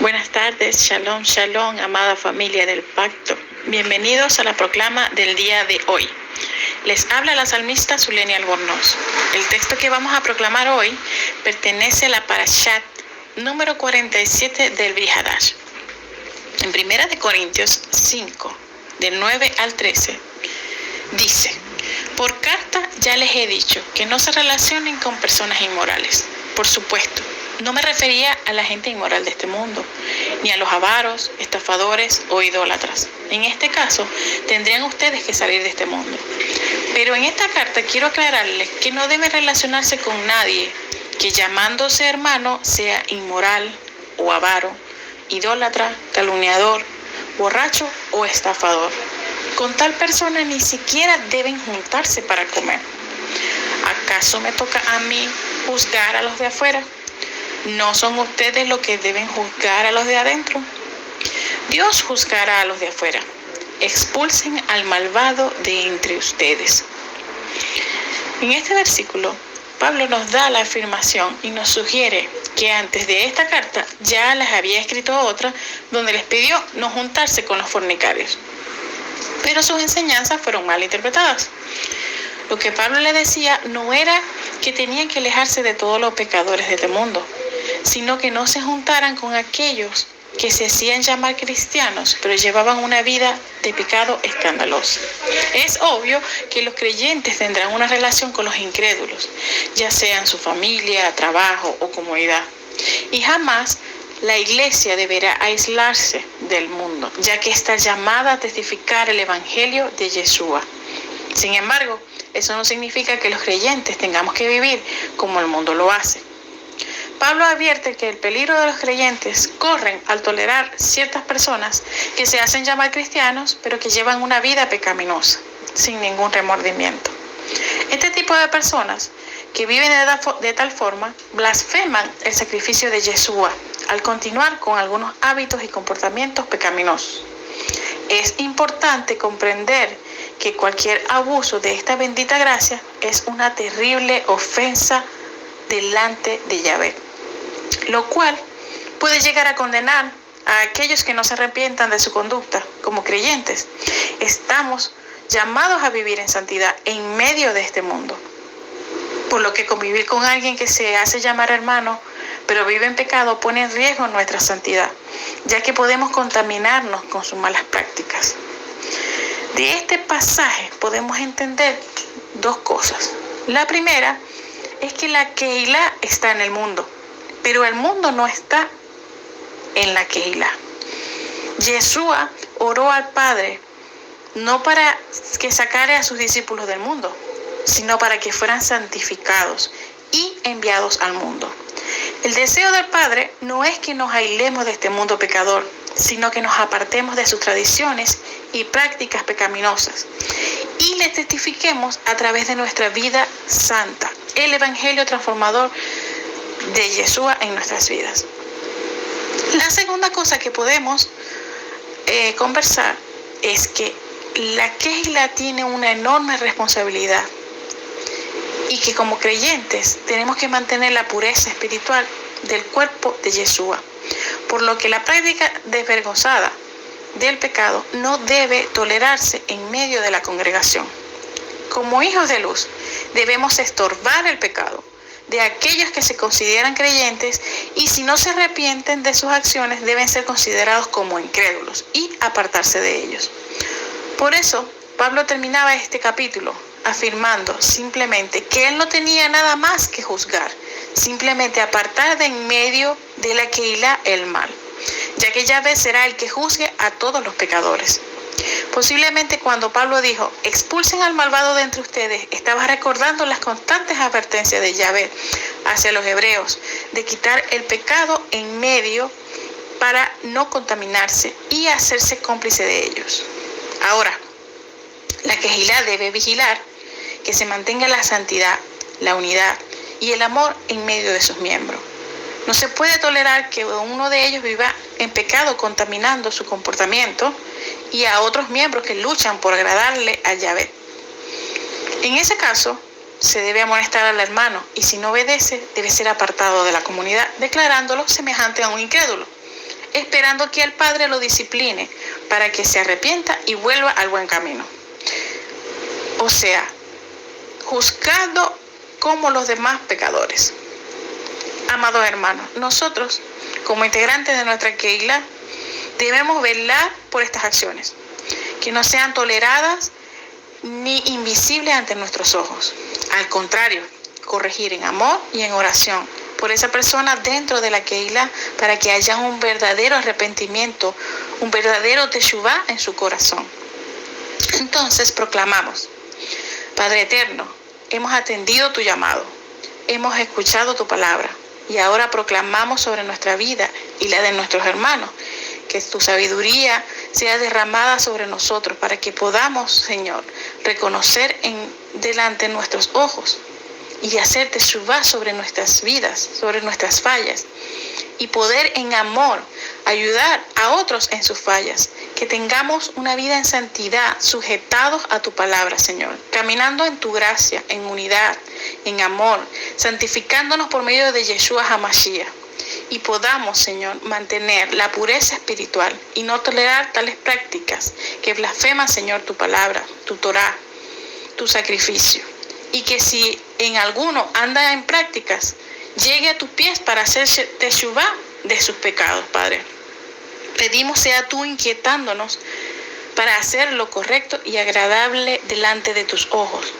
Buenas tardes, shalom, shalom, amada familia del pacto. Bienvenidos a la proclama del día de hoy. Les habla la salmista Zuleni Albornoz. El texto que vamos a proclamar hoy pertenece a la Parashat número 47 del Brihadash. En 1 Corintios 5, del 9 al 13, dice: por carta ya les he dicho que no se relacionen con personas inmorales. Por supuesto, no me refería a la gente inmoral de este mundo, ni a los avaros, estafadores o idólatras. En este caso, tendrían ustedes que salir de este mundo. Pero en esta carta quiero aclararles que no deben relacionarse con nadie que, llamándose hermano, sea inmoral o avaro, idólatra, calumniador, borracho o estafador. Con tal persona ni siquiera deben juntarse para comer. ¿Acaso me toca a mí juzgar a los de afuera? ¿No son ustedes los que deben juzgar a los de adentro? Dios juzgará a los de afuera. Expulsen al malvado de entre ustedes. En este versículo, Pablo nos da la afirmación y nos sugiere que antes de esta carta ya les había escrito otra donde les pidió no juntarse con los fornicarios. Pero sus enseñanzas fueron mal interpretadas. Lo que Pablo le decía no era que tenían que alejarse de todos los pecadores de este mundo, sino que no se juntaran con aquellos que se hacían llamar cristianos, pero llevaban una vida de pecado escandalosa. Es obvio que los creyentes tendrán una relación con los incrédulos, ya sea en su familia, trabajo o comunidad. Y jamás la iglesia deberá aislarse del mundo, ya que está llamada a testificar el evangelio de Yeshua. Sin embargo, eso no significa que los creyentes tengamos que vivir como el mundo lo hace. Pablo advierte que el peligro de los creyentes corren al tolerar ciertas personas que se hacen llamar cristianos, pero que llevan una vida pecaminosa, sin ningún remordimiento. Este tipo de personas que viven de tal forma blasfeman el sacrificio de Yeshua al continuar con algunos hábitos y comportamientos pecaminosos. Es importante comprender que cualquier abuso de esta bendita gracia es una terrible ofensa delante de Yahvé, lo cual puede llegar a condenar a aquellos que no se arrepientan de su conducta. Como creyentes, estamos llamados a vivir en santidad en medio de este mundo, por lo que convivir con alguien que se hace llamar hermano, pero vive en pecado, pone en riesgo nuestra santidad, ya que podemos contaminarnos con sus malas prácticas. De este pasaje podemos entender dos cosas. La primera es que la Keilah está en el mundo, pero el mundo no está en la Keilah. Yeshua oró al Padre no para que sacara a sus discípulos del mundo, sino para que fueran santificados y enviados al mundo. El deseo del Padre no es que nos aislemos de este mundo pecador, sino que nos apartemos de sus tradiciones y prácticas pecaminosas y le testifiquemos a través de nuestra vida santa el evangelio transformador de Yeshua en nuestras vidas. La segunda cosa que podemos conversar es que la Keilah tiene una enorme responsabilidad y que como creyentes tenemos que mantener la pureza espiritual del cuerpo de Yeshua, por lo que la práctica desvergonzada del pecado no debe tolerarse en medio de la congregación. Como hijos de luz, debemos estorbar el pecado de aquellos que se consideran creyentes y si no se arrepienten de sus acciones deben ser considerados como incrédulos y apartarse de ellos. Por eso, Pablo terminaba este capítulo afirmando simplemente que él no tenía nada más que juzgar, simplemente apartar de en medio de la Keilah el mal, ya que Yahvé será el que juzgue a todos los pecadores. Posiblemente cuando Pablo dijo, expulsen al malvado de entre ustedes, estaba recordando las constantes advertencias de Yahvé hacia los hebreos, de quitar el pecado en medio para no contaminarse y hacerse cómplice de ellos. Ahora, la Keilah debe vigilar que se mantenga la santidad, la unidad y el amor en medio de sus miembros. No se puede tolerar que uno de ellos viva en pecado contaminando su comportamiento y a otros miembros que luchan por agradarle a Yahvé. En ese caso, se debe amonestar al hermano y si no obedece, debe ser apartado de la comunidad, declarándolo semejante a un incrédulo. esperando que el Padre lo discipline para que se arrepienta y vuelva al buen camino. O sea, juzgado como los demás pecadores. Amados hermanos, nosotros, como integrantes de nuestra Keilah, debemos velar por estas acciones, que no sean toleradas ni invisibles ante nuestros ojos. Al contrario, corregir en amor y en oración por esa persona dentro de la Keilah para que haya un verdadero arrepentimiento, un verdadero teshuvá en su corazón. Entonces proclamamos: Padre eterno, hemos atendido tu llamado, hemos escuchado tu palabra y ahora proclamamos sobre nuestra vida y la de nuestros hermanos que tu sabiduría sea derramada sobre nosotros para que podamos, Señor, reconocer delante de nuestros ojos y hacer teshuvá sobre nuestras vidas, sobre nuestras fallas, y poder en amor ayudar a otros en sus fallas, que tengamos una vida en santidad, sujetados a tu palabra, Señor, caminando en tu gracia, en unidad, en amor, santificándonos por medio de Yeshua HaMashiach, y podamos, Señor, mantener la pureza espiritual y no tolerar tales prácticas que blasfeman, Señor, tu palabra, tu Torah, tu sacrificio. Y que si en alguno anda en prácticas, llegue a tus pies para hacer teshuvá de sus pecados, Padre. Pedimos sea tú inquietándonos para hacer lo correcto y agradable delante de tus ojos.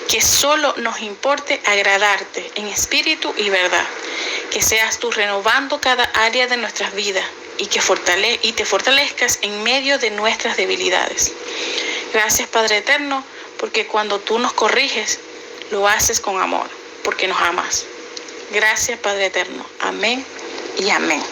Que solo nos importe agradarte en espíritu y verdad. Que seas tú renovando cada área de nuestras vidas y que te fortalezcas en medio de nuestras debilidades. Gracias, Padre eterno, porque cuando tú nos corriges, lo haces con amor, porque nos amas. Gracias, Padre eterno. Amén y amén.